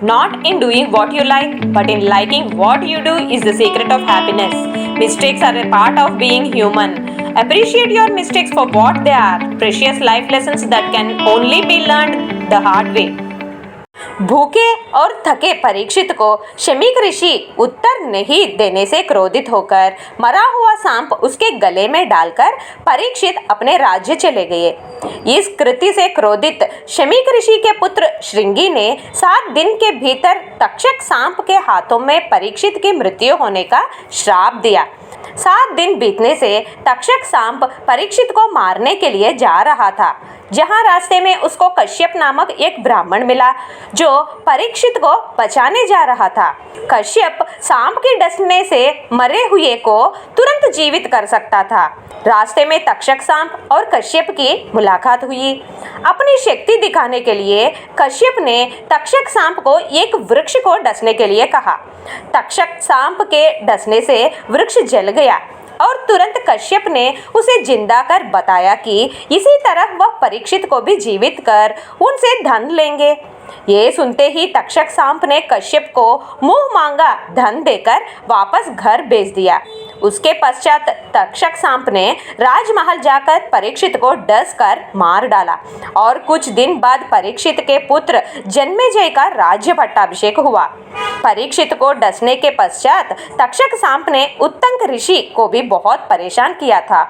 Not in doing what you like, but in liking what you do is the secret of happiness. Mistakes are a part of being human. Appreciate your mistakes for what they are, precious life lessons that can only be learned the hard way. भूखे और थके परीक्षित को शमीक ऋषि उत्तर नहीं देने से क्रोधित होकर मरा हुआ सांप उसके गले में डालकर परीक्षित अपने राज्य चले गए। इस कृति से क्रोधित शमीक ऋषि के पुत्र श्रृंगी ने 7 दिन के भीतर तक्षक सांप के हाथों में परीक्षित की मृत्यु होने का श्राप दिया। 7 दिन बीतने से तक्षक सांप परीक्षित को मारने के लिए जा रहा था, जहां रास्ते में उसको कश्यप नामक एक ब्राह्मण मिला जो परीक्षित को बचाने जा रहा था। कश्यप सांप के डसने से मरे हुए को तुरंत जीवित कर सकता था। रास्ते में तक्षक सांप और कश्यप की मुलाकात हुई। अपनी शक्ति दिखाने के लिए कश्यप ने तक्षक सांप को एक वृक्ष को डसने के लिए कहा। तक्षक सांप के डसने से वृक्ष जल गया और तुरंत कश्यप ने उसे जिंदा कर बताया कि इसी तरह वह परीक्षित को भी जीवित कर उनसे धन लेंगे। ये सुनते ही तक्षक सांप ने कश्यप को मुंह मांगा धन देकर वापस घर भेज दिया। उसके पश्चात तक्षक सांप ने राजमहल जाकर परीक्षित को डस कर मार डाला और कुछ दिन बाद परीक्षित के पुत्र जन्मेजय का राज्य पट्टाभिषेक हुआ। परीक्षित को डसने के पश्चात तक्षक सांप ने उत्तंक ऋषि को भी बहुत परेशान किया था।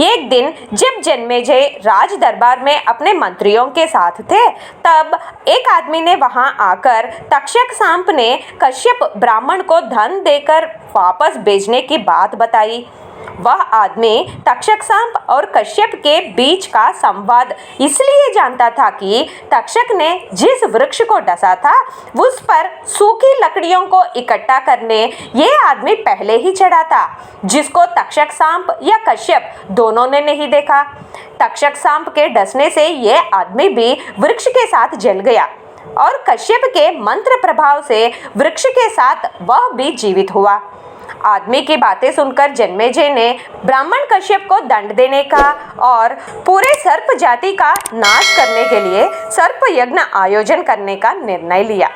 एक दिन जब जन्मेजय राज दरबार में अपने मंत्रियों के साथ थे, तब एक आदमी ने वहां आकर तक्षक सांप ने कश्यप ब्राह्मण को धन देकर वापस भेजने की बात बताई। वह आदमी तक्षक सांप और कश्यप के बीच का संवाद इसलिए जानता था कि तक्षक ने जिस वृक्ष को डसा था उस पर सूखी लकड़ियों को इकट्ठा करने ये आदमी पहले ही चढ़ा था, जिसको तक्षक सांप या कश्यप दोनों ने नहीं देखा। तक्षक सांप के डसने से ये आदमी भी वृक्ष के साथ जल गया और कश्यप के मंत्र प्रभाव से वृक्ष के साथ वह भी जीवित हुआ। आदमी की बातें सुनकर जन्मेजय ने ब्राह्मण कश्यप को दंड देने का और पूरे सर्प जाति का नाश करने के लिए सर्प यज्ञ आयोजन करने का निर्णय लिया।